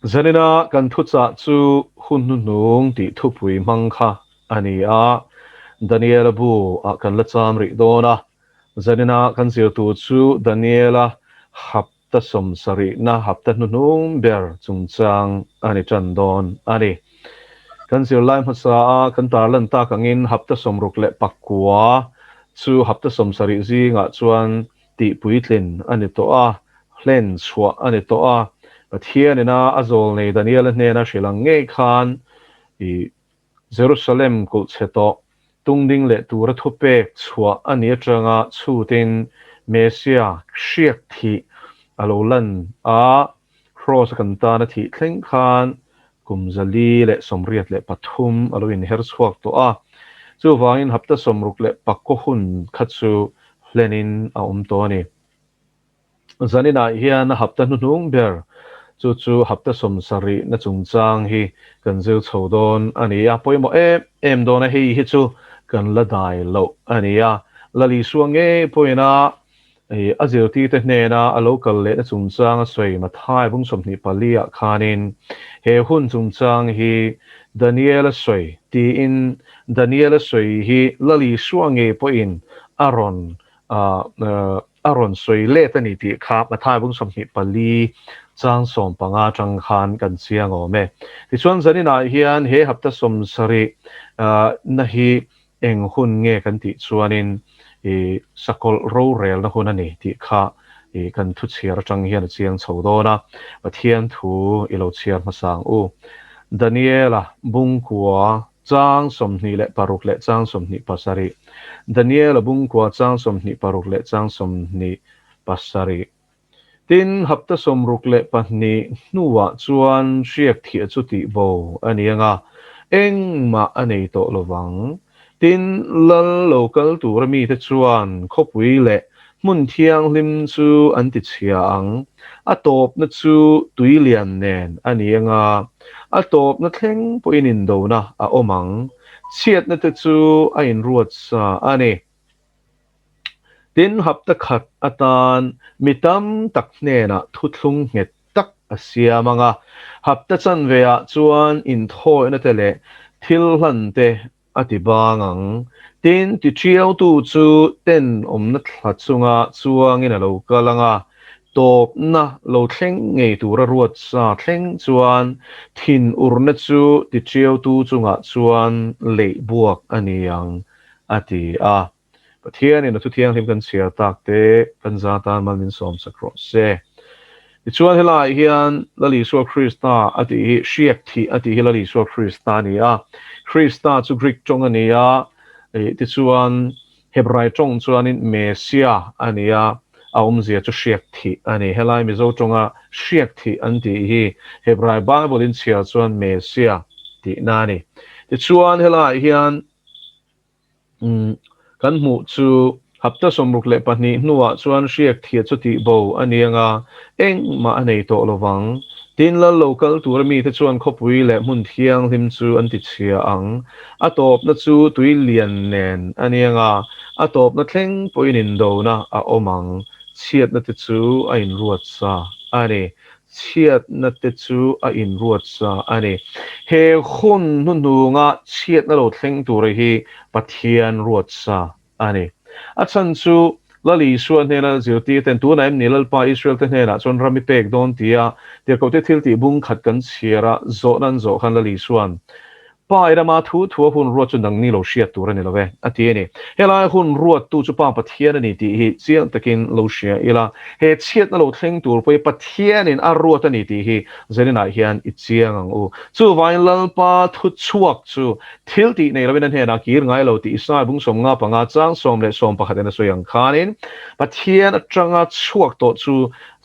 zanina kan Thuchah chu hun nung ti Thupui mangkha ani a Daniela bu a kan la cham ri dona zanina kan zir tu chu Daniela hapta som sari na hapta nung ber chungchang ani chandon ani kan zir lai masa a kan tar lan ta kangin hapta som ruk le pakwa chu hapta som sari zi nga chuan ti puitlin ani to a hlen chua ani to a Pathianah azol nei Daniel nena shilang ngei khan i Jerusalem kul cheto tungding le tura thupek chua ani atanga chutin Mesia shiak thi alolan a cross kan ta na thi thleng khan kumzali le somriat le pathum aloin her chuak to a chu wangin hapta somruk le pakko hun khachu hlenin a to ni zanina hian hapta nung ber chu hapta som sari na chungchang hi kan zeu chodon ani a poimo em dona hi chu kan la dai lo ani a lali suange poina azirti te hnena a local le na chungchang a soi ma thai bung somni palia khanin he hun chungchang hi Daniela soi ti in Daniela soi hi lali suange poin aron aron soi le tani ti kha ma thai bung somni pali chang som panga chang khan kan chiang o me ti chuan zanina hian he hapta som sari na hi eng hun nge kan ti chuanin Sakawlh Rorelna hun ani ti kha kan thu chiar atang hian chiang chodona Pathianah thu ilo chiar masang u Daniela Bung kwa chang som ni le paruk le chang som ni pasari Daniela Bung kwa chang som ni paruk le chang som ni pasari tin hapta som ruk le pahni nuwa chuan riak thia chu ti bo anianga engma anei to lowang tin lal local turami te chuan khopui le mun thiang hlim chu an ti chiang atop na chu tuilian nen anianga atop na thleng poinin do na a omang chiat na te chu a in ruat sa ani tin hapta khat atan mitam taknena thutlung nget tak asia manga hapta chan vea chuan in thoi na tele thil hlan te atibangang tin ti triau tu chu ten omna thla chunga chuangin a lo kalanga top na lo thleng ngei tura ruat sa thleng chuan thin urna chu ti triau tu chunga chuan le buak aniang ati a Pathianah na thu thiang hlim kan sia tak te kan zatan malmin som sakro se ti chuan helai hian lali so Krista ati hi shiak thi ati hi lali so Krista ni a Krista chu Greek chong ani a ti chuan Hebrai chong chuanin Mesia ani a zia chu shiak thi ani helai mi zo chonga shiak thi an ti hi Hebrai Bible in chia chuan Mesia ti nani ti chuan helai hian kan mu chu hapta somruk le pahni nuwa chuan riak thia chu ti bo anianga engma anei to lowang tin la local turami te chuan khopui le mun thiang hlim chu an ti chia ang atop na chu tuilian nen anianga atop na thleng poinin do na a omang chiat na te chu a in ruat sa ani chiat na te chu a in ruat sa ani he khun nununga chiat na lo thleng tur hi Pathianah ruat sa ani achan chu lali suan hena zirti ten tu naim ni Lalpa'n Israel te hena chon rami pek don tia tia ko te thil ti bung khat kan chiara zo nan zo khan lali suan pa ira ma thu hun ruat chu Nangni lo hriat tur ani love ati ni helai hun ruat tu chu pa Pathianah ni ti hi chiang takin lo hria ila he chiat na lo thleng tur poi Pathianah in a ruat ani ti hi zelina hian i chiang ang u chu vain lalpa thu chuak chu thil ti nei lovin an hena kir ngai lo ti isai bung som nga panga chang som le som pakhat na soyang khanin Pathianah atanga chuak to chu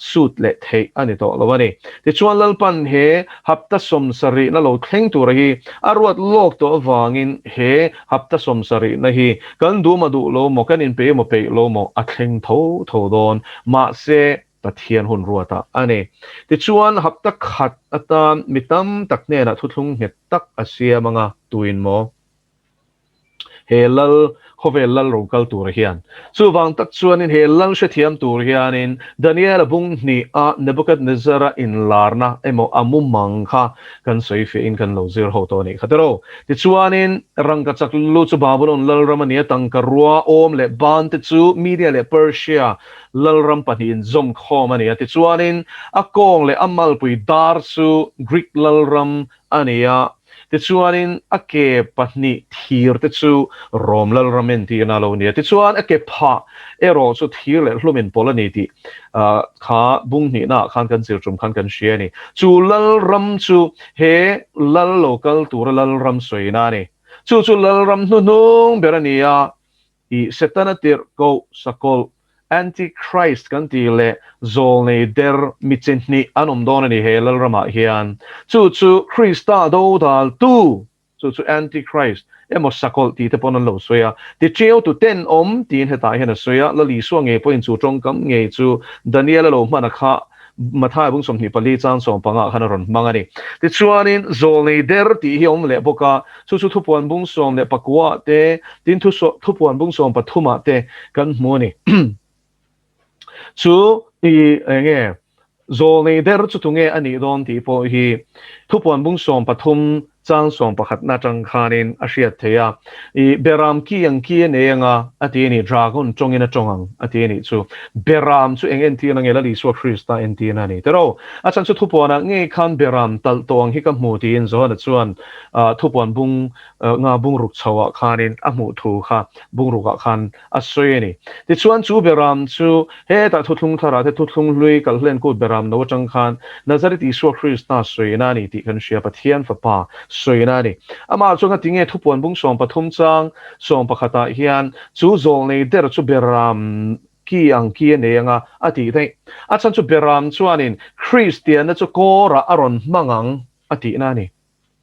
sut le theih ani to lovani ti chuan Lalpa'n he hapta som sari na lo thleng tur hi arwat lok to wangin he hapta som sari na hi kan du ma du lo mo kan in pe mo pe lo mo a thleng tho don ma se Pathianah hun ruata ani ti chuan hapta khat atan mitam takne na thutlung het tak asia manga tuin mo he lal khove lal rokal tur hian chu wang tak chuan in he lal she thiam tur hian in Daniel bung ni a Nebuchadnezzar in larna emo amum mangkha kan soi fe in kan lozir ho to ni khatero ti chuan in rangka chak lu chu Babylon lal ramania tangka ruwa om le ban te chu Media le Persia lal ram pahin zom khom ania ti chuan in akong le amal pui dar chu Greek lal ram ania ti chuan in ake pahni thir te chu rom lal ramen ti na lo nia ti chuan ake pha ero chu thir le hlumin polani ti kha bung ni na khan kan sir chum khan kan shia ni chu lal ram chu he lal local tur lal ram soina ni chu lal ram nu nung berania I setana tir ko sakol antichrist kan ti le zol nei der mitchni anom don ni he lal rama hian chu Christa do dal tu chu antichrist emo sakol ti te pon lo soya ti cheu tu ten tin heta hian soya la li suang e point chu tong kam nge chu Daniel lo mana kha mathai bung som ni pali chan som panga khana ron mangani ti chuanin zol nei der ti hi om le boka chu thupuan bung som le pakwa te tin thupuan bung som pathuma te kan moni chu I nge zol nei der chu tunge ani don ti po hi thupuan bung som pathum chang som pakhat na chang khanin ashiat theya I beram ki ang ki nenga ati ni dragon chongina chongang ati ni chu beram chu engen ti na ngela li so Christa en ti na ni tero achan chu thupona nge khan beram tal tong hi ka mu ti in zo na chuan thupon bung nga bung ruk chawa khanin a mu thu kha bung ruka khan a soi ni ti chuan chu beram chu he ta thuthung thara te thuthung lui kal hlen ku beram no chang khan nazareti so Christa soi na ni ti kan sia pathian fa pa soina ni ama chunga tinge thupon bung som pathum chang som pakhata hian chu zol nei der chu beram ki ang ki nenga ati thei achan chu beram chuanin Christian chu kora aron mangang ati na ni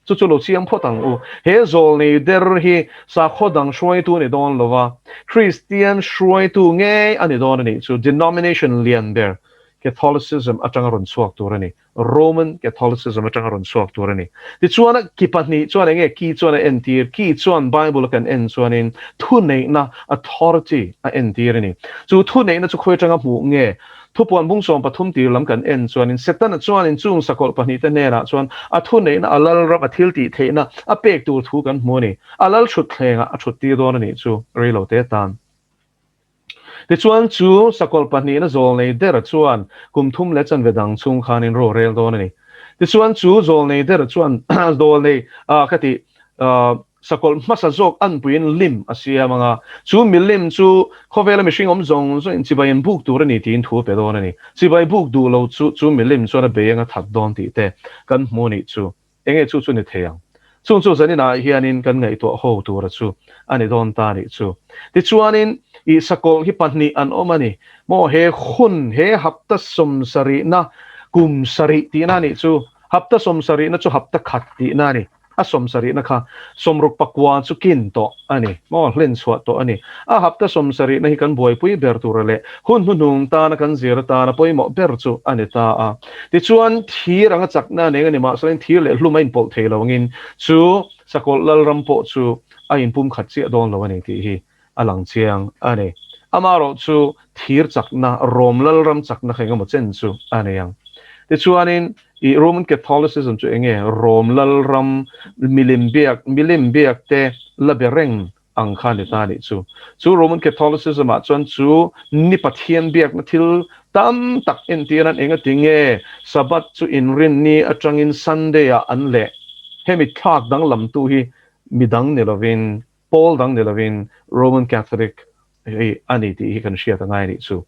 chu lo chiam photang u he zol nei der hi sa khodang shroi tu ni don lova Christian shroi tu nge ani don ni chu denomination lian ber Catholicism atangaron suak turani Roman Catholicism atangaron suak turani ti chuan kipatni chuan nge ki chuan entir ki chuan Bible kan en chuanin thunei na authority a entirani chu thunei na chu khoi tanga mu nge thupuan bung som pathum tir lam kan en chuanin setan chuanin chung sakol pani te nera chuan a thunei na alal rap athil ti theina a pek tur thu kan moni alal thut thlenga a thut ti donani chu relo te tan ti chuan chu sakol pani na zol nei der chuan kumthum le chan vedang chung khanin Rorel donani ti chuan chu zol nei der chuan dol nei khati sakol masazok an puin lim asia manga chu milim chu khovela mishing om zawng so in chibain buk turani tin thu pe donani chibai buk du lo chu milim so na beanga that don ti te kan moni chu enge chu ni theyang chung zani na hianin kan ngai to ho tur chu ani don ta ni chu ti chuanin I sakol hi panni an omani mo he khun he hapta som sari na kum sari ti na ni chu hapta som sari na chu hapta khat ti na ni a som sari na kha somruk pakwa chu kin to ani mo hlen chhuat to ani a hapta som sari na hi kan boi pui ber tur le hun hunung ta na kan zir ta na poi mo ber chu ani ta a ti chuan thir anga chakna ne ngani ma soin thir le hlumain pol thelo ngin chu sakol lal rampo chu a in pum khat chi don lo ani ti hi alang chiang ane amaro chu thir chakna romlal ram chakna khenga mo chen chu ane yang ti chuanin I Roman Catholicism chu enge romlal ram milim biak te labereng ang khani tani chu Roman Catholicism a chuan chu ni pathian biak na thil tam tak en tiran enga tinge sabat chu in rin ni atangin Sunday a an le hemi thak dang lam tu hi midang nelovin Paul dang nelovin Roman Catholic ani ti hi kan shia ta ngai ni chu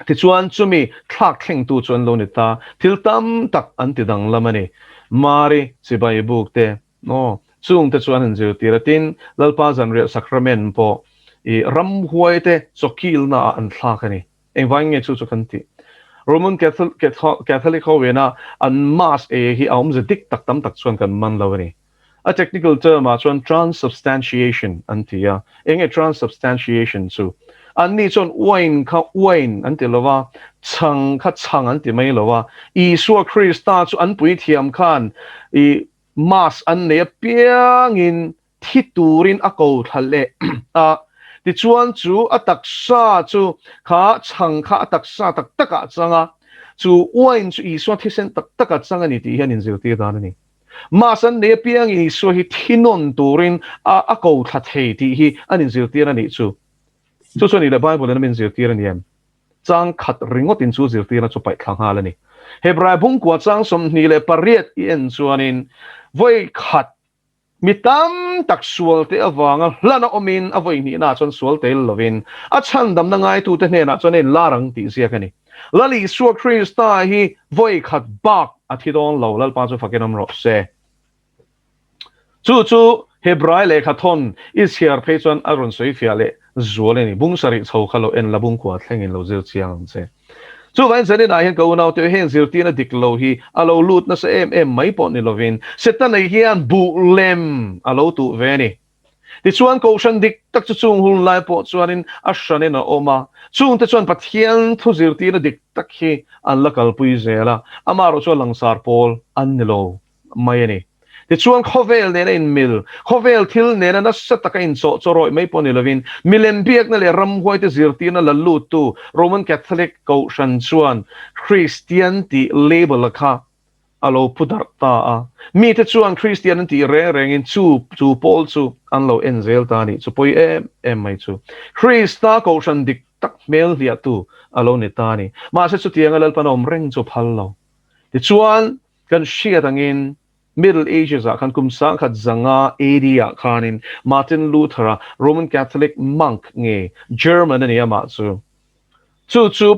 ti chuan chumi thak thleng tu chuan lo ni ta thil tam tak an ti dang lamani mari sibai buk te no chung te chuan an zir tiratin lalpa zanria sacrament po I ram huai te chokil na an thlak ani engwang nge chu kan ti Roman Catholic howena an mass hi aum ze dik tak tam tak chuan kan man lo ani a technical term a chuan transubstantiation antia enge transubstantiation chu anni chon wine anti lova chang kha chang anti mai lova Isua Christa chu an pui thiam khan I mass an ne piang in thi turin a ko thale a ti chuan chu atak sa chu kha chang kha atak sa tak taka changa chu wine chu iswa thisen tak taka changa ni ti hian in zirti dan ani ma san ne piang i so hi thinon turin a ko tha thei ti hi anin zirti ani chu ni le bible na min zirti ani em chang khat ringot in chu zirti na chu pai thlang halani hebrai bung kwa chang som ni le pariat i en chuanin voi khat mitam tak sual te awanga hlana omin avoi ni na chon sual te lovin a chan dam na ngai tu te ne na chon en larang ti sia kani lali suwa krista hi voi khat bak athidon lo lalpa chu fakenam ro se chu hebrai le khathon is here phe chon aron soi fiale zuale ni bung sari chho khalo en labung kwa thlengin lo zir chiang che chu vain zani na hian ko nau te hen zir tina diklo hi alo lut na sa em mai pon ni lovin setan nei hian bu lem alo tu ve ni ti chuan ko shan dik tak chu chung hul lai po chuanin a shane na oma chung te chuan pathian thu zir tina dik tak hi an lakal pui zela amaro chu langsar pol an nilo mai ni ti chuan khovel ne in mil khovel thil ne na sa taka in cho choroi mai pon ni lovin milen biak na le ram hoi te zir tina la lut tu roman catholic ko shan chuan christian ti label kha alo pudar ta a mi te chuan christian ti reng in chu pol chu an lo enzel ta ni chu poi em mai chu christa ko shan dik tak mel via tu alo ni ta ni ma se chu tiang Lalpa'n om reng chu phal lo ti chuan kan shia tangin Middle Ages kan kumsa khat zanga area khanin Martin Luther Roman Catholic monk ngei German ani ama chu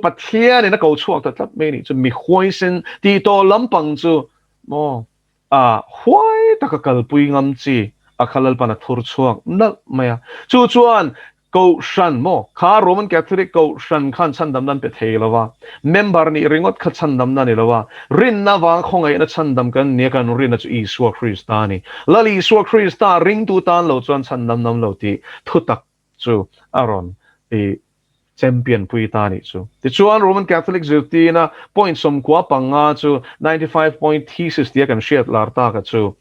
Pathianah na ko chuak ta tlap me ni chu mi hwoisen ti to Lalpa'n chu mo a hwai takakal pui ngam chi a Lalpa'n thur chuak na maya chuan ko shan mo kha Roman Catholic ko shan khan chandam nan pe thei lawa member ni ringot kha chandam nan ni lawa rin na wang khongai na chandam kan ne kan rin na chu Isua Christani lali Isua Christa ring tu tan lo chuan chandam nam lo ti thutak chu aron e champion pui ta ni chu ti chuan Roman Catholic zirtina point som kwa panga chu 95 point thesis dia kan shiat lar ta ka chu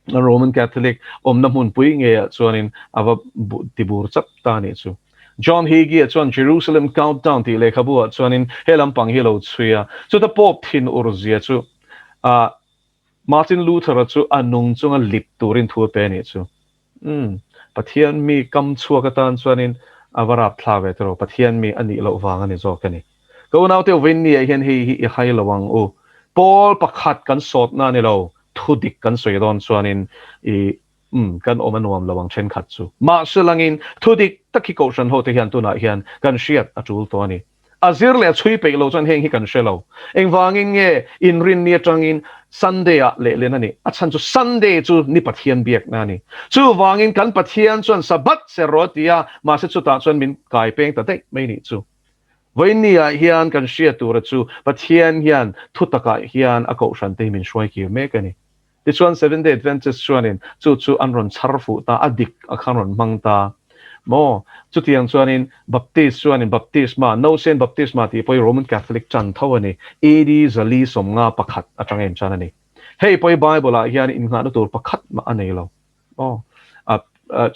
Roman Catholic na mun pui nge chuanin ava tibur chap ta ni chu John Hagee chuan Jerusalem countdown ti le khabu chuanin helam pang hi lo chuya chu ta pop thin urzia chu Martin Luther chu anung chunga lip turin thu pe ni chu pathian mi kam chuaka tan chuanin avara thlawe tro pathian mi ani lo wang ani zo kani ko nau te win ni hian hi hai lawang o Paul pakhat kan sot na ni lo thudik kan soidon chuanin kan omanuam lawang chen khat chu ma selangin thudik takhi ko shan ho te hian tu na hian kan shiat atul to ani azir le chui pe lo chan heng hi kan shelo engwangin nge in rin ni tangin Sunday a le nani achan chu Sunday chu ni pathian biak na ni chu wangin kan pathian chuan sabat se rotia ma se chu ta chuan min kai peng ta dei mai ni chu Vainia hian kan shia tur chu pathian hian thutaka hian a ko shan te min shwai ki me kani ti chuan 7 day Adventist chuanin chu anron charfu ta adik akharon mangta mo chu tiang chuanin baptist chuanin baptisma no sen baptisma ti poi Roman Catholic chan thawani edi zali somnga pakhat atangem chanani hei poi Bible a hian in nga tur pakhat ma anei lo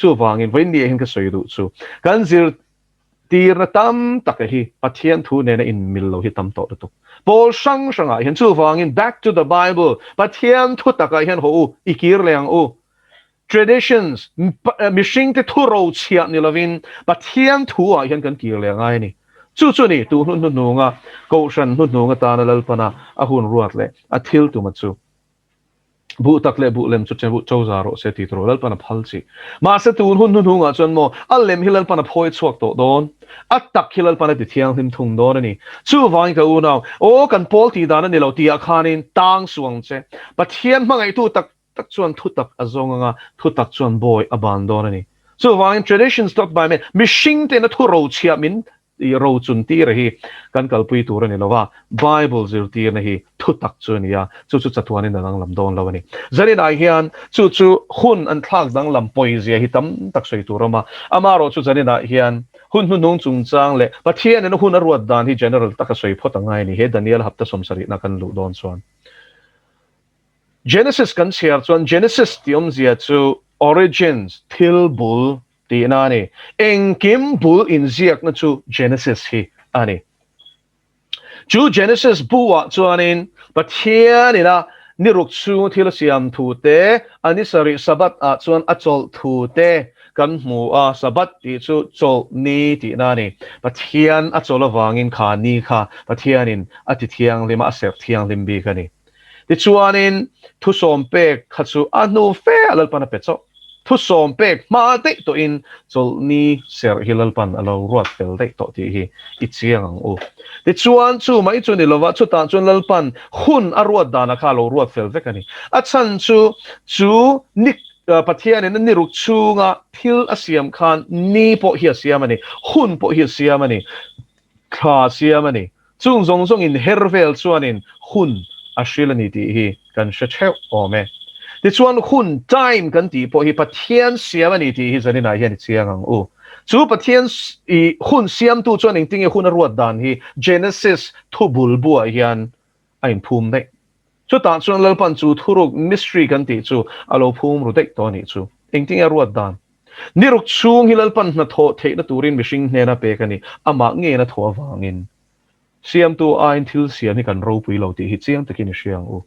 chu wangin Vainia hin ka soidu chu kan zir tir na tam takahi pathian thu ne na in mil lo hi tam to tu Paul sang sanga hian chu wangin back to the Bible pathian thu taka hian ho ikir leang o traditions mishing te thu ro chia ni lovin pathian thu a hian kan kir leang ai ni chu ni tu nu nga ko shan nu nga ta na Lalpa'n a hun ruat le a thil tu ma chu bu takle bu lem chu chen bu chozaro se ti tro Lalpa'n phalchi ma se tu hun nu nga chon mo a lem hi Lalpa'n phoi chuak to don a tak hi Lalpa'n ti thiang hlim thung don ani chu wang ka u naw o kan pol ti dan ani lo ti a khanin tang suang che pathian mangai tu tak chuan thu tak azong nga thu tak chuan boy abandon ani chu wang traditions dot by me mishing te na thu ro chia min ro chun ti ra hi kan kalpui tur ani lova Bible zir ti na hi thu tak chuan ya chu chatuan in nang lam don lawani zari dai hian chu hun an thak dang lam poizia hi tam tak soi turama amaro chu zari da hian hun nung chung chang le pathian en hun arwat dan hi general taka soi phot angai ni he Daniel hapta somsari na kan lu don chuan Genesis kan share chuan Genesis tiom zia chu origins thil bul ti na ni engkim bul in ziak na chu Genesis hi ani chu Genesis buwa chuanin Pathianah niruk chu thil siam thu te ani sari sabat a chuan achol thu te kan hmu a sabat ti chu chol ni ti na ni Pathian achol awangin kha ni kha Pathianin ati thiang lima asep thiang lim bi ka ni ti chuanin thu som pek khachu anu fe Lalpa'n pecho thu som pek ma te to in chol ni ser hi Lalpa'n alo ruat fel te to ti hi i chiang ang u ti chuan chu mai chu ni lova chu ta chuan Lalpa'n hun arwat dana kha lo ruat fel vek ani a chan chu nik Pathianah ni ruk chunga thil asiam khan ni po hi asiam ani hun po hi asiam ani kha asiam ani chung zong in hervel chuanin hun ashilani ti hi kan shacheu ome ti chuan hun time kan ti po hi Pathian siam ani ti hi zanina hian chiang ang u chu Pathian I hun siam tu chuan ing hun arwat dan hi Genesis thubul bua hian ain phum dei chu ta chuan Lalpa'n chu thuruk mystery kan ti chu alo phum ru dei to ni chu ing arwat dan niruk chung hi Lalpa'n na tho theih na turin mishing hne na pe kani ama nge na tho awangin siam tu ain thil siam hi kan ro pui lo ti hi chiang takin siang u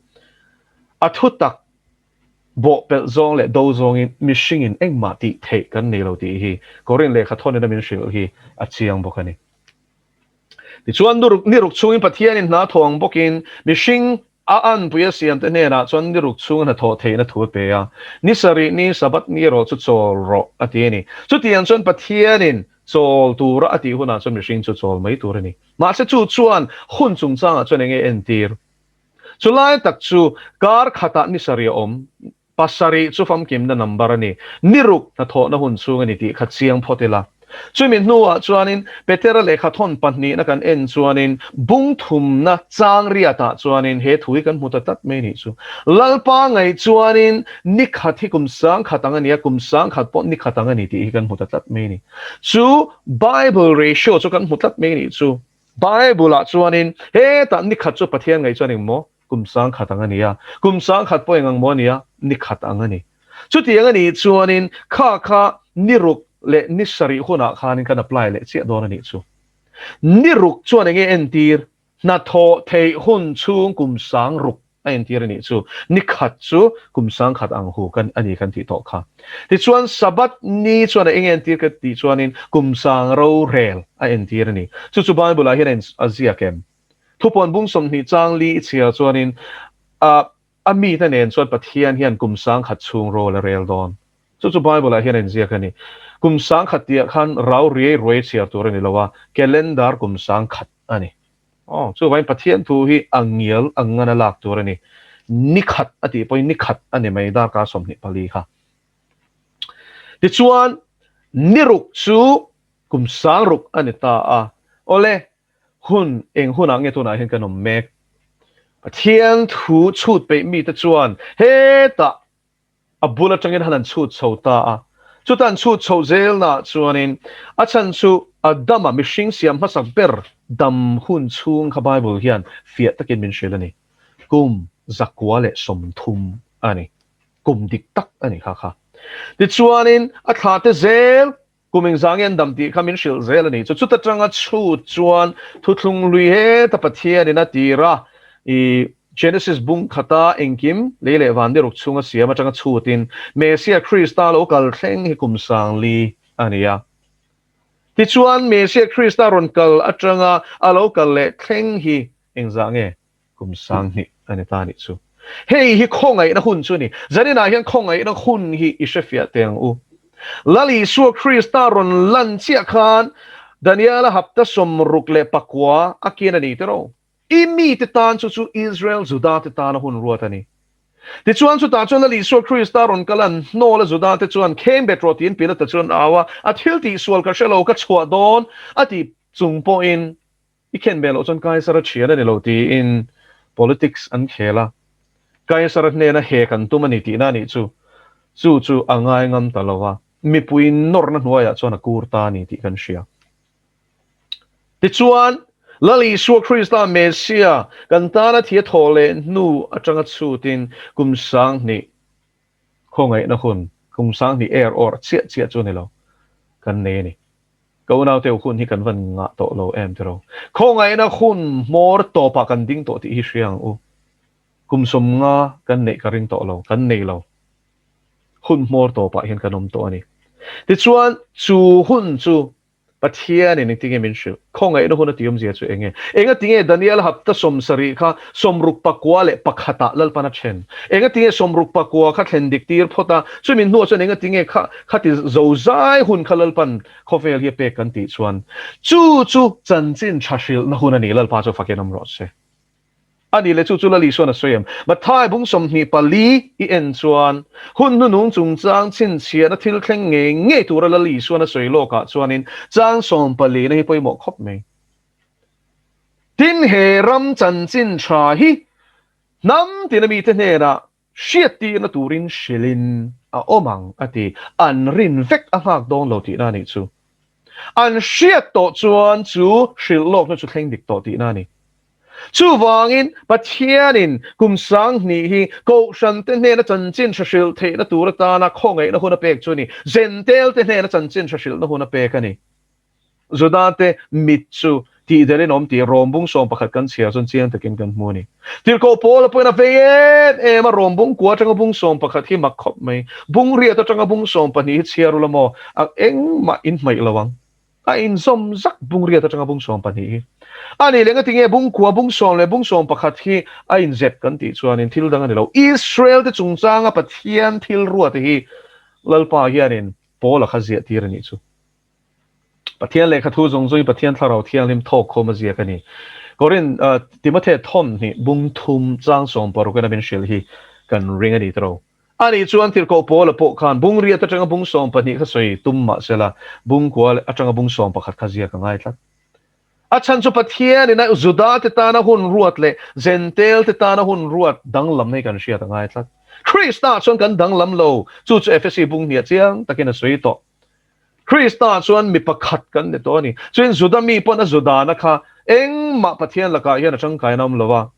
a thutak bo pel zawng le do zawng in mishing in engma ti theih kan nei lo ti hi korin le kha thon na min shil hi a chiang bokani ti chuan niruk chung in Pathianin na thong bokin mishing a an puya siam te nena chuan niruk chung na tho theih na thu pe a ni sari ni sabat ni ro chu chol ro ati ni chu tian chuan Pathianin chol tur ati huna chuan mishing chu chol mai tur ani ma se chu chuan hun chung chang chuan enge entir chulai tak chu kar khata ni sari om pasari chu fam kim na number ani niruk na tho na hun chung ani ti kha chiang photela chumin nuwa chuanin petera lekha thon panni na kan en chuanin bung thum na chang riata chuanin he thui kan muta tat me ni chu lalpa ngai chuanin nikhathi kumsang khatangania kumsang khatpo nikhatangani ti kan muta tat me ni chu Bible ratio chu kan mutat me ni chu Bible a chuanin he ta nikhat chu Pathian ngai chuanin mo kumsang khatangania kumsang khatpo engang mo nia nikhatangani chu tiangani chuanin kha niruk le nisari huna khanin kan apply le che don ani chu niruk chuan enge entir na tho thei hun chung kum sang ruk a entir ani chu nikhat chu kum sang khat ang hu kan ani kan ti to kha ti chuan sabat ni chuan enge entir ka ti chuanin kum sang ro rel a entir ani chu Bible a hian azia kem thupon bung som ni chang li chia chuanin ami ta nen chuan Pathian hian kum sang khat chung ro le rel don chu Bible a hian zia kani kum sang khatia khan rau rie roi chia tur ni lawa calendar kum sang khat ani chu vai Pathian thu hi angial angana lak tur ani nikhat ati poi nikhat ani mai da ka som ni pali kha ti chuan niruk chu kum sang ruk ani ta a ole hun ange tu na hen kanom mek Pathian thu chut pe mi ta chuan he ta abula tangin hanan chut chota a chutan chut chozel na chuanin achan chu adama mishing siam masak ber dam hun chung kha Bible hian fiat takin min shelani kum zakwale somthum ani kum dik tak ani kha ti chuanin a thate zel kuming zangen dam ti khamin shil zel ani chu ta tanga chut chuan thutlung lui he ta Pathian ina tira I Genesis bung khata engkim lele vande ruk chunga siama tanga chutin Mesia Christa local thleng hi kumsang li ania ti chuan Mesia Christa ron kal atanga a local le thleng hi engzange kumsang ni ani ta ni chu hei hi khongai na hun chu ni zanina hian khongai na hun hi ishefia teng u lali su Christa ron lan chia khan Daniela hapta som ruk le pakwa akina ni tero imi te tan chu Israel Judah te tan hun ruatani ti chuan chu ta chuan la li so Christa ron kalan no la Judah te chuan kem betrotin pila ta chuan awa athil ti sual ka shelo ka chwa don ati chungpo in I ken belo chuan kai sara chiana ni lo ti in politics an khela kai sara ne na he kan tumani ti na ni chu angai ngam talawa mi puin nor na hnuaya chuan a kurta ni ti kan shia ti chuan lali su Christa Mesia kantana thia thole nu atanga chutin kumsang ni khongai na hun kum sang ni air or chia chu ni lo kan ne ni ko naw te khun hi kan van nga to lo em te ro kho ngai na khun mor to pa kan ding to ti hi hriang u kum som nga kan nei ka ring to lo kan nei lo khun mor to pa hian kanom to ani ti chuan chu hun chu Pathianah ni tinge min shu khong ai no hona tium zia chu enga tinge Daniel hapta som sari kha somruk pakwa le pakhata lalpana chen enga tinge somruk pakwa kha thendik tir phota chu min no chu enga tinge kha ti zozai hun khalalpan khofel hi pe kan ti chuan chu chanchin chashil na huna ni lalpa chu fakenam ro se ani le chu la li suan a soyam ma thai bung som ni pali I en chuan hun nu nung chung chang chin chia na thil thleng nge tur la li suan a soi lo ka chuanin chang som pali na hi poi mo khop me tin he ram chan chin tha hi nam tin mi te ne ra shiat ti na turin shilin a omang ati an rin vek a hak dong lo ti na ni chu an shiat to chuan chu shil lok na chu thleng dik to ti na ni chu wangin Pathianin kum sang ni hi ko shan te ne na chanchin shil the na tur ta na khongai na huna pek chu ni zentel te ne na chanchin shil na huna pek ani zodate mitchu ti dere nom ti rombung som pakhat kan chia chon chiang takin kan mu ni tir ko pol po na veet e ma rombung kwa tanga bung som pakhat hi makhop mai bung ria ta tanga bung som pani chiaru lamo ang eng ma in mai lawang a in som zak bung ria ta tanga bung som pani ani lenga tinge bung kwa bung som pakhat hi a in zet kan ti chuan in thil dang ani lo Israel te chungchanga pathian thil ruat hi lalpa hianin pola khazia tirani chu Pathian le khathu zong zoi Pathian tharau thiang lim thok khoma zia kani korin Timothy thom ni bung thum chang som paru kana ben shil hi kan ring ani tro ani chuan tir ko pola po khan bung ria ta tanga bung som pani kha soi tumma sela bung kwal atanga bung som pakhat khazia ka ngai tlat achan chu Pathian ina zuda te ta na hun ruat le zentel te ta na hun ruat danglam nei kan sia ta ngai tlat Krista chon kan danglam lo chu FSC bung nia chiang takina soi to Krista chuan mi pakhat kan ne to ni chuin zudami pon a zudana kha eng ma Pathian laka hian a chang kai nam lova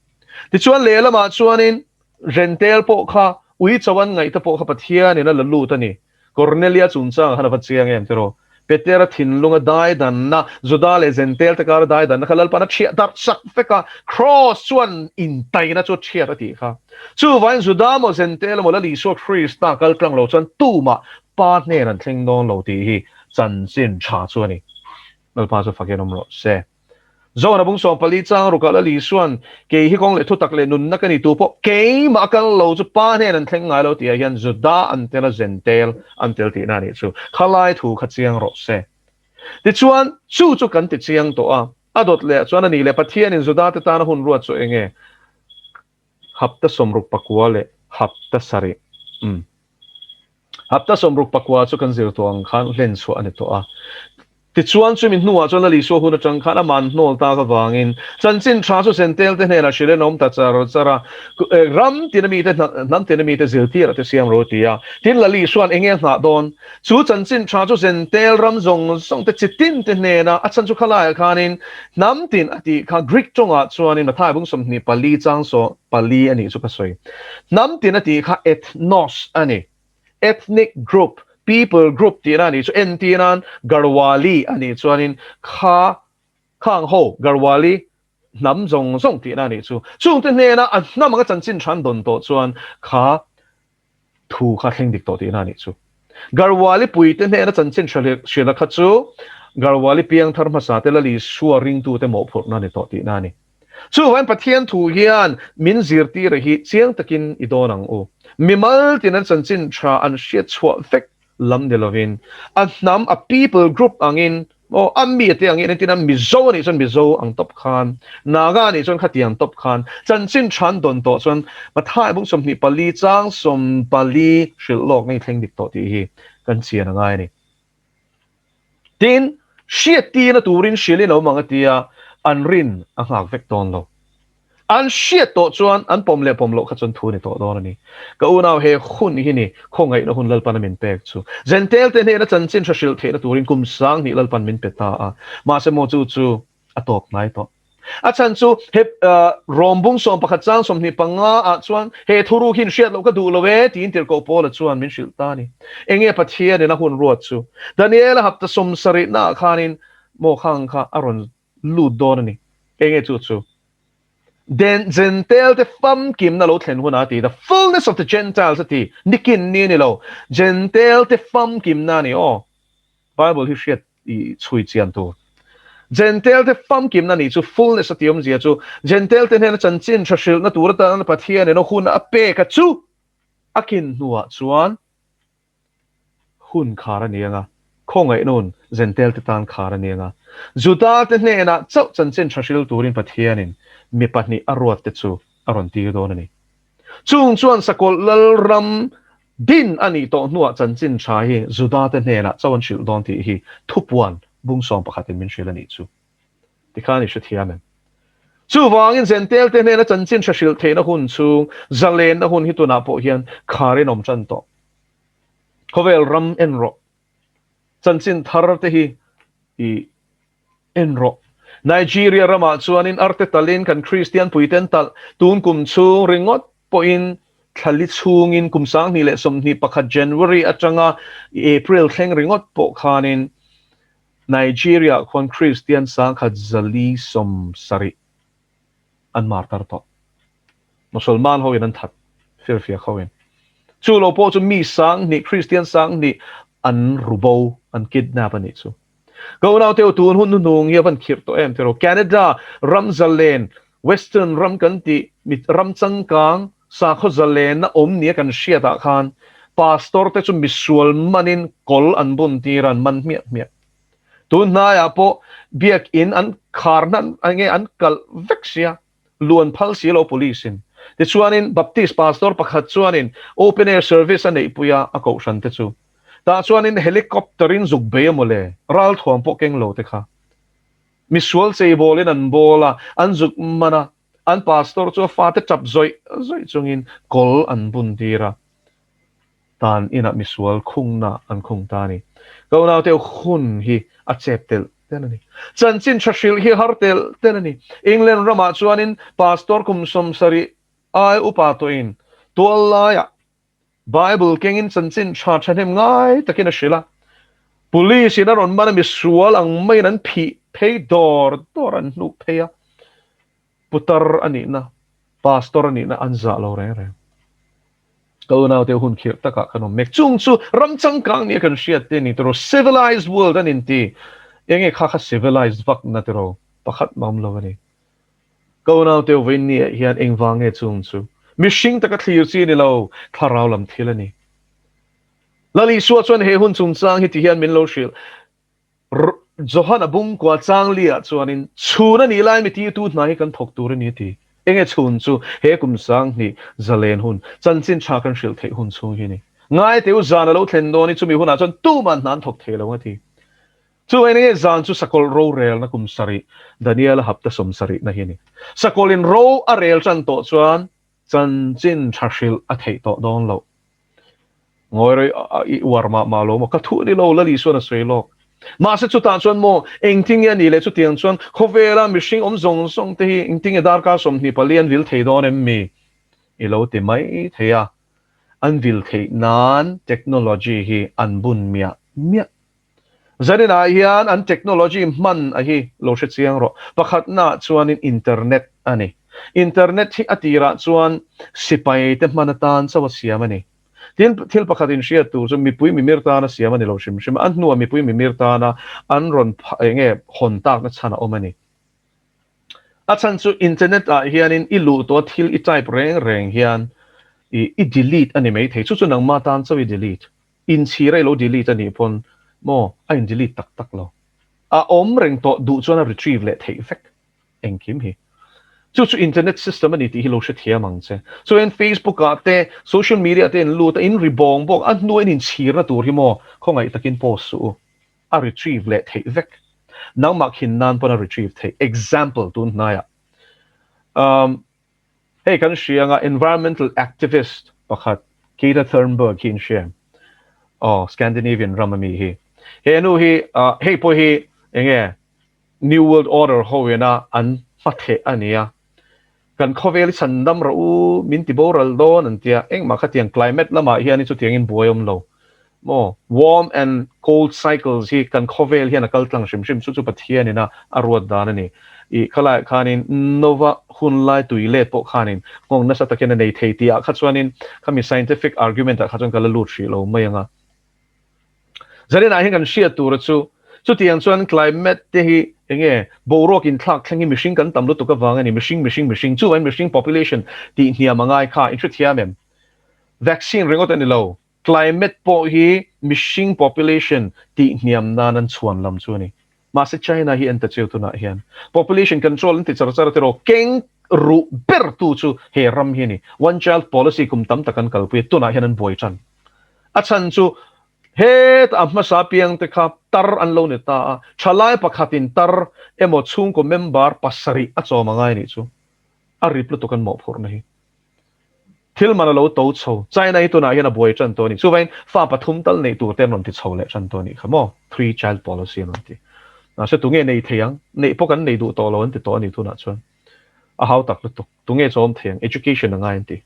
ti chuan lela ma chuanin rentel po kha ui chawan ngai ta po kha Pathian ina lalu ta ni Cornelia chungchang hana va chiang em tero petera thinlung a dai dan na zudale zentel ta kar dai dan khalal pana thia dar sak feka cross chuan in tai na chu thia ta ti kha chu vain zudamo zentel mo la li so Krista kal tlang lo chuan tu ma pa ne ran thleng don lo ti hi chan sin cha chuani lalpa chu fakenom ro se zona bung som pali chang ru kala li suan ke hi kong le thu tak le nun na kani tu po ke ma kal lo chu pa ne ran thleng ngai lo ti hian zuda antela zentel antel ti na ni chu khalai thu kha chiang ro se ti chuan chu kan ti chiang to a adot le chuan ani le Pathian in zuda te ta na hun ruat chu enge hapta somruk pakwa le hapta sari hapta somruk pakwa chu kan zir to ang khan len chu ani to a ti chuan chu min nuwa chu la li so hu na chang khana man nol ta ka wangin chanchin tha chu sentel te ne na shire nom ta chara ram tinami te nam tinami te zil tir te siam ro tia tin la li suan enge na don chu chanchin tha chu sentel ram zong song te chitin te ne na achan chu khala khanin nam tin ati kha Greek tonga chuan in thai bung som ni pali chang so pali ani chu ka soi nam tin ati kha ethnos ani ethnic group people group tirani so entinan garwali ani chuanin kha khang ho garwali nam zong song tirani chu te ne na nam nga chanchin than don to chuan kha thu kha thleng dik to tirani chu garwali pui te ne na chanchin shela kha chu garwali piang thar ma sa te la li suwa ring tu te mo phur na ni to tirani chu wan Pathian thu hian min zirti ra hi chiang takin idonang o mimal tinan chanchin tha an shia chwa fek lam de lovin nam a people group angin o ammi te angin tinan mizo ni chon mizo ang top khan naga ni chon khatiang top khan chanchin than don to chon mathai bung som ni pali chang som pali shil lok nei thleng dik to ti hi kan chian angai ni tin shia ti na turin shilin lo mangatia anrin angak vek ton lo an shia to chuan an pomle pomlo kha chon thu ni to don ani ka unaw he khun hi ni khongai na hun lalpan min pek chu zentel te ne na chanchin thashil the na turin kum sang ni lalpan min peta a ma se mo chu atop nai to chan chu he rombung som pakhat chang som ni panga a chuan he thuru hin hriat lo ka du lo we tin tir ko pol chuan min hril ta ni enge Pathianah na hun ruat chu Daniel hapta som sari na khanin mo khang kha aron lu don ni enge chu chu then Gentile te fam kim na lo thlen huna ti the fullness of the Gentiles ti nikin ni ni lo Gentile te fam kim na ni Bible hi hriat I chui chian tu Gentile te fam kim na ni chu fullness of the zia chu Gentile te na chan chin thashil na tur ta na Pathianah no hun a pe ka chu akin nuwa chuan hun khara nianga khongai non Gentile te tan khara nianga Juda te ne na chau chan chin thashil turin Pathianin mi pahni arwat te chu aron ti don ani chung chuan Sakawlh lalram din ani to nuwa chan chin tha hi Juda te ne na chawan shil don ti hi thupuan bung som pakhatin min shil ani chu tikhani shu thiamen chu wangin Gentile te ne na chan chin thashil the na hun chung zalen na hun hi tu na po hian kharin om chan to khovel ram enro chan chin thar te hi enro Nigeria rama chuanin arte talin kan Christian puiten tal tun kum chu ringot poin thali chungin kumsang ni le som ni pakhat January atanga April thleng ringot po khanin Nigeria khon Christian sang khat zali som sari an martar to musulman hoin an that fia khawin chu lo po chu mi sang ni Christian sang ni an rubo an kidnap ani chu go now teo tun hun nung ya van khir to em tero Canada ramzalen western ram kanti mit ram changkang Sakawlh na omnia kan shia ta khan pastor te chu misual manin kol an bun tiran man miat tun na ya po biak in an kharnan ange an kal vexia luan phal si lo policein te chuanin baptist pastor pakhat chuanin open air service anei puya a ko san te chu ta chuanin helicopterin zukbe mole ral thom po keng lo te kha misual sei bolin an bola an zuk mana an pastor chu fa te chap zoi chungin kol an bun tira tan ina misual khungna an khungta ni go now te khun hi a cheptel tenani chanchin thashil hi hartel tenani England rama chuanin pastor kum som sari ai upatoin tualla Bible kengin chanchin cha chanem ngai takin a shila police ina ron mana misual ang mai nan phi pay dor an nu paya putar ani na pastor ani na anza lo re go now te hun khir taka kanom mek chung chu ramchang kang ni kan shiat te ni tro civilized world an inti enge kha civilized vak na tro pakhat mam lo ani go now te win ni hian engwang e chung chu mishing taka thlir chi ni lo tharau lam thilani lali suwa chuan he hun chung chang hi ti hian min lo shil Johan abung kwa chang lia chuanin chuna ni lai mi ti tu na hi kan thok tur ni ti enge chun chu he kum sang ni zalen hun chanchin cha kan shil thei hun chu hi ni ngai teu zan lo thlen do ni chu mi huna chon tu man nan thok the lo ti chu enge zan chu Sakawlh Rorelna kum sari Daniel hapta som sari na hi ni Sakawlh in ro a rel chan to chuan chanchin thashil a thei to don lo ngoi i warma malo mo ka thu ni lo lali so na sei lo ma se chu ta chuan mo engting ya ni le chu tiang chuan khovela mishing zawng song te hi engting dar ka som ni palian vil thei don em mi I lo te mai theia an vil thei nan technology hi an bun mia zanina hian an technology man a hi lo she chiang ro pakhat na chuan in internet ani internet hi atira chuan sipai te manatan chawa siam ani thil pakhatin shia tu so mipui mimir ta na siam ani lo shim an nuwa mipui mimir ta na an ron nge hon tak na chana omani a chan chu internet a hianin ilu to thil I type reng hian I delete ani mai thei chu nang ma tan chawi delete in chirai lo delete ani pon mo a in delete tak lo a om reng to du chuan a retrieve le thei vek engkim hi chu internet system ani ti hi lo she thia mang che so in Facebook te social media te in lu ta in ribong bok an nu in chir na tur hi mo khongai takin post su a retrieve le thei vek nang mak hin nan pon a retrieve thei example tun na ya hey kan shianga environmental activist pakhat Greta Thunberg hin share Scandinavian ramami hi he nu hi hey po hi enge new world order ho na an Pathianah kan khovel sandam rawh min tiboral don antia engma khatiang climate lama hian chu tiang in boyom lo mo warm and cold cycles hi kan khovel hian akal tlang shim chu Pathianah arwat dan ani I khalai khanin nova hunlai tuile po khanin ngong na sa takin nei thei tia kha chuanin khami scientific argument kha chon kala lut ri lo mayanga zari na hin kan shia tur chu tiang chuan climate te hi enge borok in thlak thlengi machine kan tamlu tu ka wang ani machine chu an machine population ti hnia mangai kha in thu thia mem vaccine ringot ani lo climate po hi machine population ti hniam nan an chuan lam chu ni ma se China hi enta cheu tu na hian population control ti char te ro keng ru ber tu chu he ram hi ni one child policy kum tam takan kalpui tu na hian an boy chan a chan chu het amma sapiang te kha tar an lo ne ta thalai pakhatin tar emo chung ko member pasari a choma ngai ni chu a riplu to kan mo phur na hi thil mana lo to chho China hi tu na hian a boy chan to ni chu vain fa pathum tal nei tu te non ti chho le chan to ni khamo 3 child policy non ti na se tu nge nei theyang nei pokan nei du to lo an ti to ni tu na chuan a hau tak lu tu nge chom theyang education na ngai ti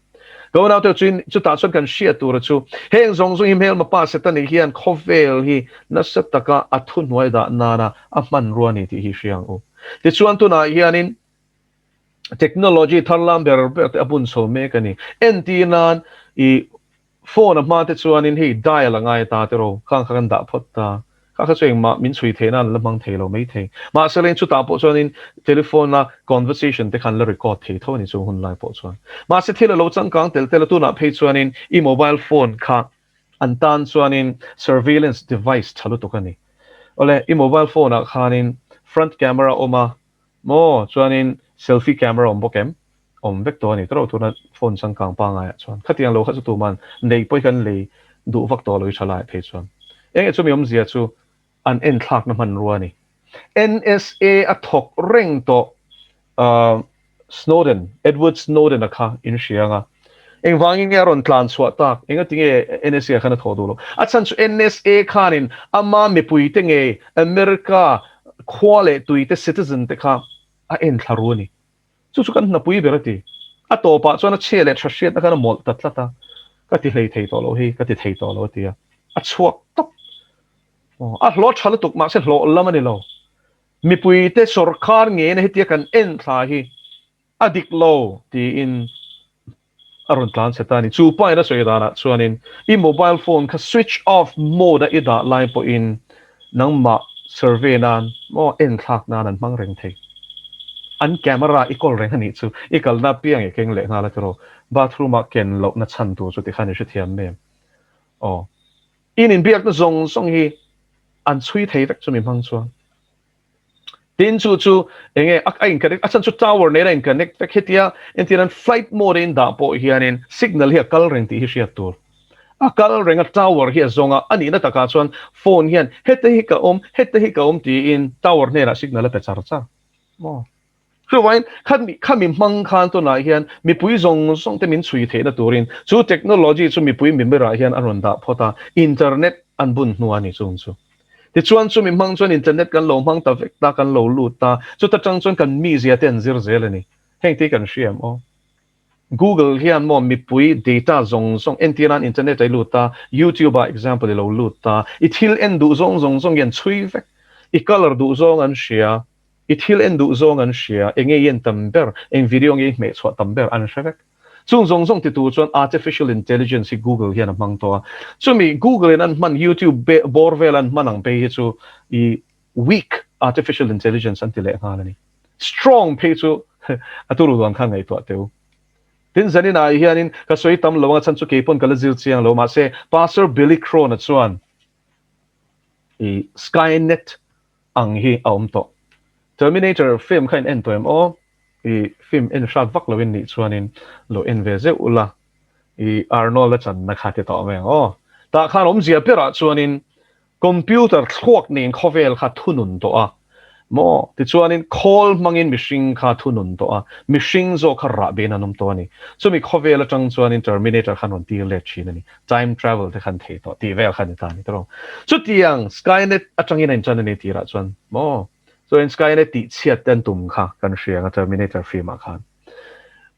go now to chu ta chuan kan shia tur chu heng zong zu himel ma pa se ta ni hian khovel hi na se taka athun noi da na na a man ruani ti hi hriang u ti chuan tu na hianin technology tharlam ber abun so me kani entinan I phone ma te chuanin hi dial angai ta te ro khang khang da phot ta kha chueng ma min chui the na lamang thelo mei the ma selen chu ta po chuanin telephone na conversation te khan la record the tho ni chu hun lai po chuan ma se thela lo changkang tel tu na phei chuanin I mobile phone kha an tan chuanin surveillance device thalu to kani ole I mobile phone a khanin front camera oma mo chuanin selfie camera om bokem om vek to ni tro tu na phone changkang pa nga chuan khatiang lo kha chu tu man nei poi kan le du vak to loi chalai phei chuan eng chu mi om zia chu an en thak na man ruani NSA a thok reng to Edward Snowden a kha in shianga eng wangin ya ron tlan chwa tak enga tinge NSA khana thodu lo achan chu NSA khanin ama me pui te nge America khwale tuite citizen te kha a en tharuni chu kan na pui berati a to pa chona chele thashet na kana mol tatlata ka ti hlei thei to lo hi ka ti thei to lo tia a chuak tok a hlo thala tuk ma se hlo lamani lo mi pui te sarkar nge na hitia kan en thla hi adik lo ti in aron tlan setani chu pa ina soidana chuanin I mobile phone ka switch off mode ida line po in nangma survey nan mo en thak nan an mang reng thei an camera ikol reng ani chu ikal na piang e keng le nga la tro bathroom a ken lo na chan tu chu ti khani she thiam me in biak na zong song hi an chui thei vek chu mi mang chuan tin chu enge ak ain connect achan chu tower ne rain connect vek hitia entiran flight mode in da po hianin signal hi kal reng ti hi sia tur a kal reng a tower hi zonga ani na taka chuan phone hian hete hi ka om ti in tower ne ra signal a pe char mo so wain khami mang khan to na hian mi pui zong song te min chui the na turin chu technology chu mi pui mi mera hian aron da phota internet an bun nuani chung chu ti chuan chu mi mang chuan internet kan lo mang ta vek ta kan lo lut ta chu ta chang chuan kan mi zia ten zir zelani heng ti kan hriam Google hian mo mi pui data zong song entiran internet ai lut ta YouTube a example lo lut ta I thil en du zong yan chui vek I color du zong an share I thil en du zong an share enge yen tamber eng video nge me chwa tamber an shevek chung zong ti tu chuan artificial intelligence hi Google hian mang to chu mi Google en an man YouTube borvel an manang pe hi chu I weak artificial intelligence an tile ngalani strong pe chu aturu don khan ngai to teu tin zanin a hianin ka soi tam lo nga chan chu ke pon kala zil chiang lo ma se pastor Billy Crow na chuan I Skynet ang hi aum to Terminator film khain en toem I film en shot vak lo in ni chuanin lo en ve ze ula I Arnold chan na khati to me ta khan om zia pera chuanin computer thok nin khovel kha thunun to mo ti chuanin call mangin machine kha thunun to machine zo kha ra be na nom to ni chumi khovel atang chuanin Terminator khan on ti le chinani time travel te khan thei to ti vel khan ta ni to chu tiang Skynet atang in chan ni ti ra chuan mo so in Skynet ti chiat ten tum kha kan hrianga Terminator film a khan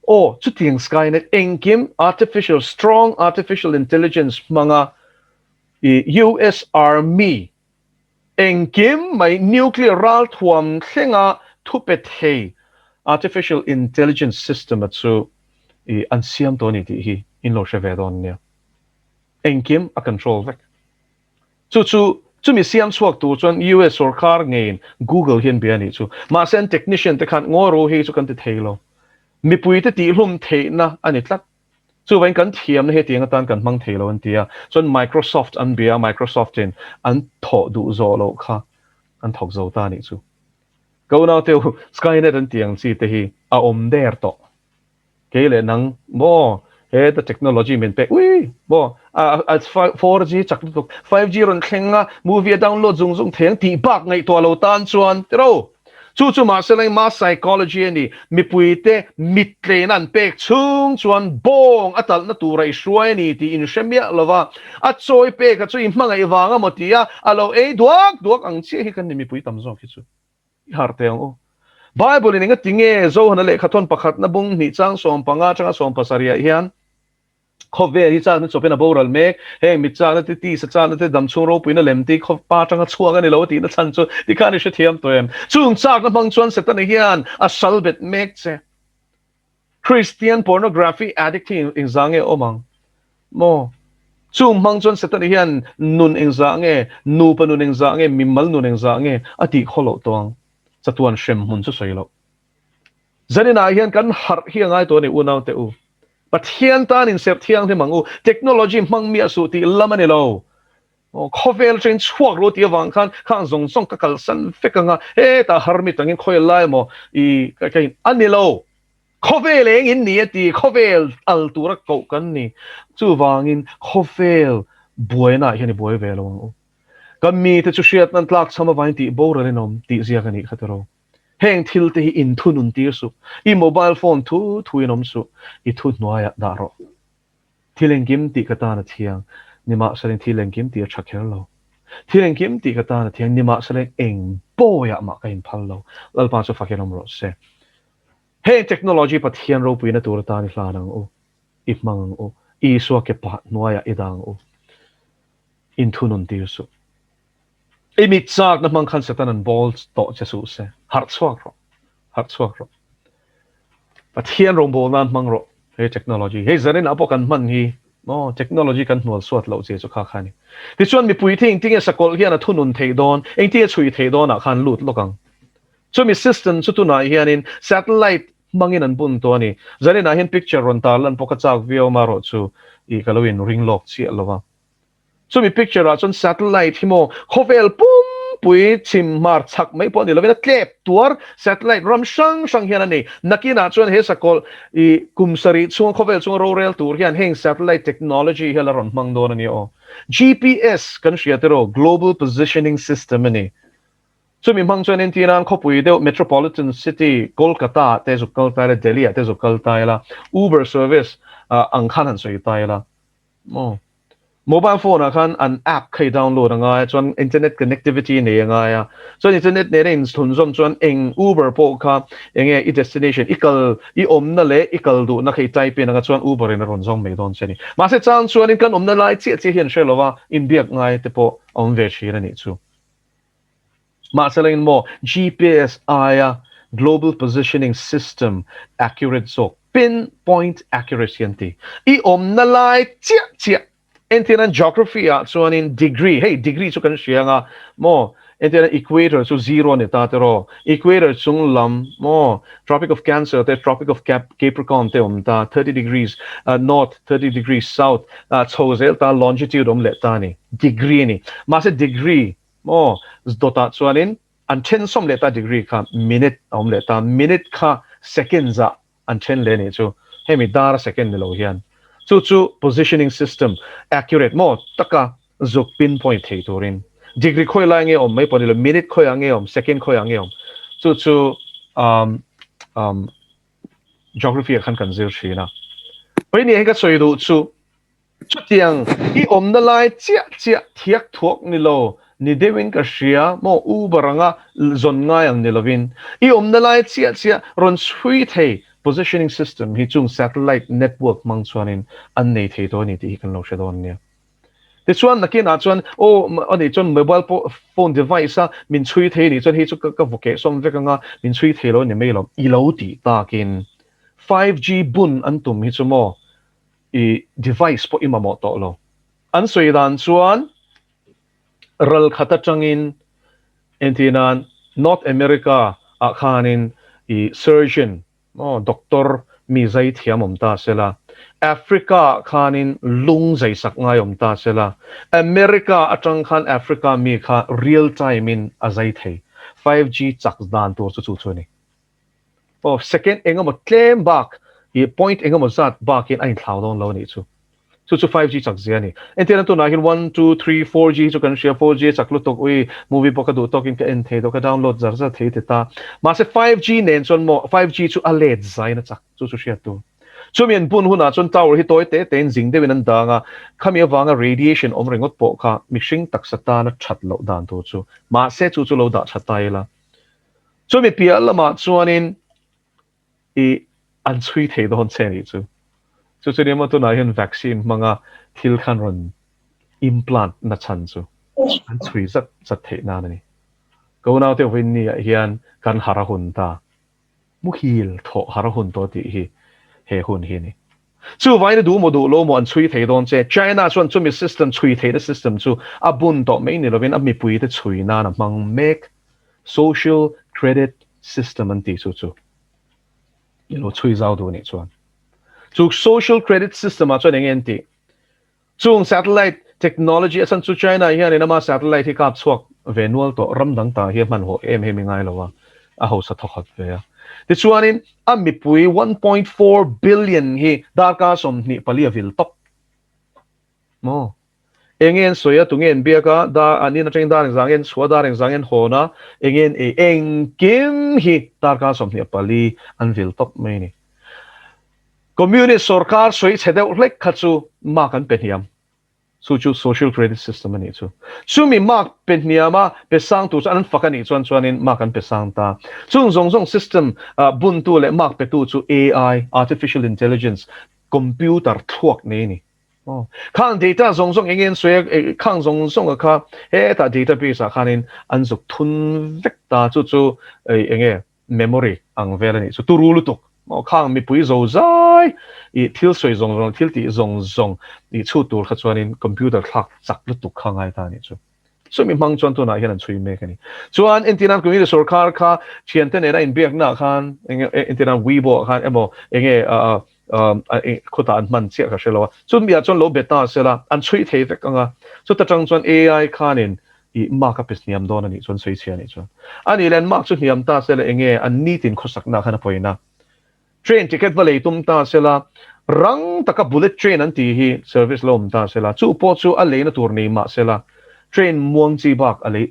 chu tiang Skynet engkim strong artificial intelligence manga US Army engkim mai nuclear ral thuam thlenga thupet theih artificial intelligence system chu an siam to ni ti hi in lo shevedon nia engkim a control vek chu mi siam chuak tu chuan US sarkar ngein Google hian bia ni chu ma sen technician te khan ngoro hi chu kan ti theilo mi pui te ti hlum theih na ani tlat chu vain kan thiam na he tiang tan kan mang theilo an tia chuan Microsoft an bia Microsoft in an tho du zo lo kha an thok zo ta ni chu ko na te Skynet an tiang chi te hi a om der to ke le nang mo he the technology men pe ui bo as 4G chak tu 5G ron thlenga movie download zung theng ti bak ngai to lo tan chuan tero chu ma selai ma psychology ani mi puite mitle nan pek chung chuan bong atal na turai shruai ni ti in shemia lova a choi pe ka chu i hmangai wanga motia alo duak ang chi hi kan mi pui tam zo ki chu har te ang Bible ni nga tinge zo hana le khaton pakhat na bung ni chang som panga changa som pasaria hian khove hi cha na chopena boral mek he mi cha na ti sa cha na te dam chung ro puina lemti khov pa changa chuanga ni lo ti na chan chu ti khan she thiam to em chung chak na bang chuan setan hian a salbet mek che Christian pornography addict in zange omang mo chung mang chuan setan hian nun eng zange nu panun eng zange mimal nun eng zange ati kholo tong chatuan shem hun chu soilo zanina hian kan har hi ngai to ni unaw te u Pathian tan in sep thiang the mangu technology mang mi asu ti lamani lo khovel train chuak ro ti wang khan khang zong song ka kal san fekanga he ta harmi tangin khoi lai mo I ka anilo khovel eng in ni ti khovel al turak ko kan ni chu wangin khovel buena hian ni boy velo kan mi te chu shiat nan tlak chama vain ti bora lenom ti zia kan ni khatero heng thil te in thunun tir su I mobile phone thu inom su I thu noya da ro thilengkim ti kata na thiang nima saleng thilengkim ti chakher lo thilengkim ti kata na thiang nima saleng eng boya ma kain phal lo Lalpa'n chu fakenom ro se hey technology pathian ro puina tur ta ni hlanang o ipmang o I so ke pa noya idang o in thunun tir su Imit sak na mang khan satan an balls to Jesus se har chuak ro Pathian ro bol nan mang ro he technology he zarin apo kan man hi technology kan nual suat lo che chu kha khani ti chuan mi pui thing tinge Sakawlh hian a thunun thei don eng ti chui thei don a khan lut lokang chu mi system chu tu na hian in satellite mangin an bun to ni zarin a hian picture ron tar lan poka chak view ma ro chu I kalowin ring lock chi lova so mi picture a chon satellite himo khovel pum pui chim mar chak mai pon ni lovena klep tuar satellite ram sang hian ani nakina chon he Sakawlh I kumsari chung khovel chung Rorel tur hian heng satellite technology hela ron mang don ani o GPS kan shiatero global positioning system ani so mi mang chon entinan khopui de metropolitan city Kolkata te zukal ta Delhi te zukal ta la Uber service ang khanan soi ta la mobile phone khan an app khai download anga chuan internet connectivity ne anga ya so internet ne rin thun zom chuan eng Uber po kha enge I destination ikal I omna le ikal du na khai type in anga chuan Uber in ron zong me don cheni ma se chang chuan in kan omna lai chi hian shelowa in biak ngai te po on ve chi ni chu ma se lein mo GPS aya global positioning system accurate so pinpoint accuracy anti I omna lai chi Entinan geography so in degree hey degree so kan sianga mo entinan equator so zero ni tatero equator chung lam mo tropic of Cancer the tropic of Capricorn te ta 30 degrees north 30 degrees south chozel ta longitude le ta ni degree ni ma se degree mo dota chuanin an chen som le ta degree kha minute le ta minute kha seconds an chen le ni chu hemi dar second ni lo hian chu positioning system accurate mo taka zuk pinpoint thei turin degree khoi la nge om mai ponilo minute khoi ange om second khoi ange om chu geography khan kan zir thina poi ni heka choi du chu tiang I om na lai chia thiak thuak ni lo ni dewin ka shia mo u baranga zon nga yang nilovin I omna lai chia ron shui thei positioning system hi chung satellite network mang chuanin an nei thei to ni ti kan lo shadon nia ti chuan nakin a chuan o ani chuan mobile phone device a min chui thei ni chuan hi chu ka voke som veka nga min chui thei lo ni mailom I lo ti takin 5G bun an tum hi chu mo I device po imamo to lo an soi dan chuan ral khata changin entinan North America a khanin I surgeon doctor mi zai thiamom ta sela Africa khanin lung zai sak ngayom ta sela America atang khan Africa mi kha real time in azai thei 5G chak dan tur chu chu ni second engam claim back I point engam zat back in ain thlau don lo ni chu 5G chak zia ni entinan tu na hin 1 2 3 4G chu kan share 4G chak lu tok ui movie poka du tokin ka en thei to ka download zar za thei ta ma se 5G nen chon mo 5G chu aled zai na chak chu share tu chu mien bun huna chon tower hi toy te ten jing de winan da nga khamia wanga radiation om ringot po kha mixing taksata na that lo dan tu chu ma se chu lo da thatai la chu mi pia lama chuanin I an chui thei don chen I chu chu ni mo to na hian vaccine manga thil khan ron implant na chan chu an chui zat thei na ni ko na te win ni hian kan hara hun ta mu hil tho hara hun to ti hi he hun hi ni chu vai na du mo du lo mo an chui thei don che China chuan chu mi system chui thei the system chu abun to me ni lovin a mi pui te chui na na mang make social credit system an ti chu lo chui zau du ni chuan chu social credit system a chuan engen ti chung satellite technology asan chu China hian ina ma satellite hi kap chuak venual to ramdang ta hi man ho em he mi ngai lowa a ho sa thokhat ve a ti chuanin a mi pui 1.4 billion hi darka som ni paliavil top mo engen soya tungen biaka da ani na tring da zangen chua da zangen hona engen kim hi darka som ni pali an vil top mai ni communist sarkar soi chedeu lek khachu ma kan peniam chu social credit system ani chu mi mak peniama pesang tu an fakani chuanin ma kan pesang ta chung zong system bun tu le mak pe tu chu AI artificial intelligence computer thuak ni khang data zong engen soi khang zong kha he ta database a khanin an zuk thun vekta chu enge memory ang velani chu turulu tuk khang mi pui zo zai I thil soi zong thil ti zong I chu tur kha chuanin computer thak chak lu tuk khangai ta ni chu mi mang chuan tu na hian an chui me kani chuan intinan community sarkar kha chianten era in biak na khan intinan weibo khan emo enge khota an man chia kha shelo chu mi a chuan lo beta sela an chui thei vek anga chu ta tang chuan AI khanin I mark up is niam don ani chuan soi chia ni chuan ani len mark chu niam ta sela enge an nitin khosak na khana poina train ticket vale tum ta sela rang taka bullet train an ti hi service lawm ta sela chu po chu a leina tur nei ma sela train muang chi bak a le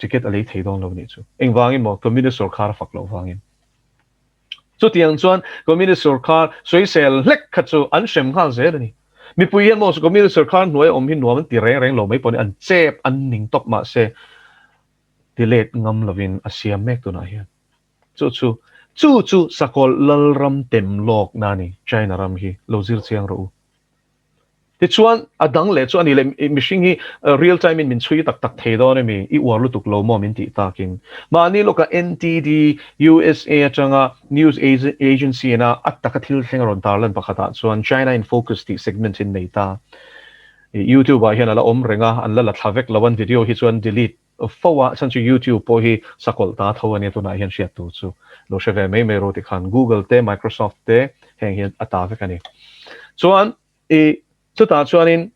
ticket a le thei dong lo ni chu engwangin mo communist sarkar fak lo wangin chu tiang chuan communist sarkar soi sel lek khachu an shem khal ze ni mi pui hian mo communist sarkar noi om hi nuam ti reng lo mai pon an chep an ning top ma se tilet ngam lovin asia mek tu na hian chu Sakawlh lalram tem lok nani China ram hi lozir chiang ro ti chuan adang le chu ani le mishing hi real time in min chui tak thei do mi I war lu tuk lo mo min ti takin ma ni loka NTD USA changa news agency na ataka thil theng ron tarlan pakhata chuan China in focus ti segment in neita YouTube a hian ala om renga an la thavek lawan video hi chuan delete fawa san chu YouTube po hi Sakawlh ta thawani tu na hian share tu chu lo shave me ro ti khan Google te Microsoft te heng hian atavek ani chuan chu ta chuanin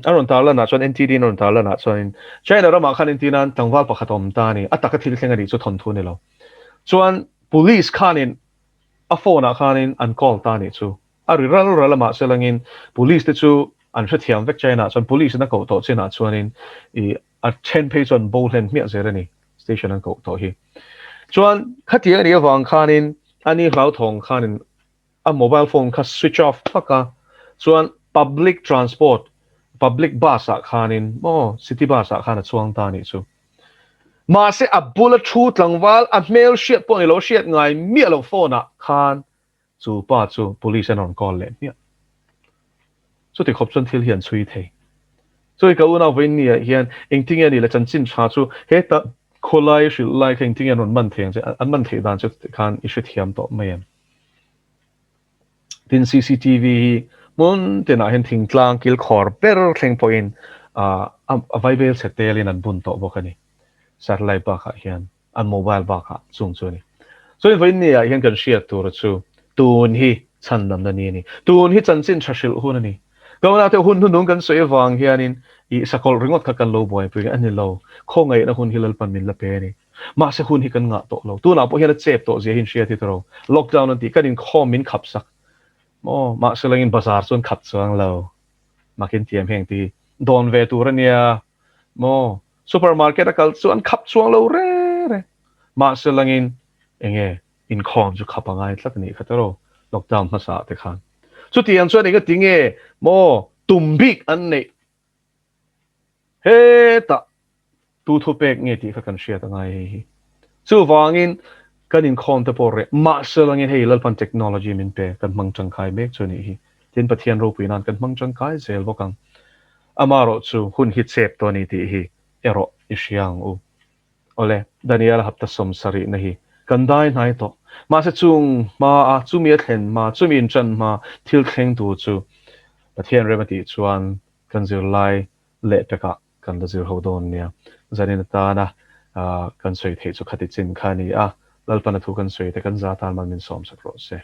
aron tarla na chuan NTD non tarla na chuan China rama khan intinan tangwal pakhatom ta ni ataka thil thlenga ri chu thon thu ni lo chuan police khanin a phone a khanin an call ta ni chu ari ral ma selangin police te chu an thiam vek China chuan police na ko to china chuanin a 10 page on bowlen mi zerani station an ko to hi chuan khatia ani awang khanin ani hlau thong khanin a mobile phone kha switch off thaka chuan public transport public bus a khanin mo city bus a khana chuang ta ni chu ma se a bullet thu tlangwal a mail shit po ni lo shit ngai mi lo phone a khan chu pa chu police on call le mi chu ti khop chon thil hian chui thei chu ka una vein ni hian engting ani la chan chin cha chu he ta kholai shil lai engting an man theng che an man thei dan chu khan issue thiam to mai tin CCTV mun te na hen thing tlang kil khor per thleng point a viral setelin an bun to bokani satellite ba kha hian an mobile ba kha chung chu ni so in vein ni hian kan share tur chu tun hi chan nam na ni tun hi chan chin thashil hun ani kauna te hun nung kan soi wang hianin I Sakawlh ringot kha kan lo boy pu ani lo khongai na hun hilal pan min la pe ni ma se hun hi kan nga to lo tu na po hian chep to je hin share ti tro lockdown an ti kan in khom min khap sak mo ma se langin bazar chon khat chuang lo makin tiam heng ti don ve tur ania mo supermarket akal chuan khap chuang lo re ma se langin enge in khom chu khapangai tlak ni khataro lockdown ma sa te khan chu tiang chuan ega tinge mo tumbik an nei he ta tu thu pek nge ti kha kan share ta ngai chu wangin kan in khom te por ma se langin hei Lalpa'n technology min pe kan mang changkai mek chu ni hi tin pathian ro puinan kan mang changkai zel bokang amaro chu hun hi chep to ni ti hi ero isyang u ole Daniel hapta som sari na hi kan dai nai to ma se chung ma a chu mi thlen ma chu min chan ma thil thleng tu chu pathian remati chuan kan zir lai le peka kan la zir hodon nia zanin ta na kan soi thei chu khati chin khani a Lalpa'n thu kan soi te kan za tan man min som sak ro se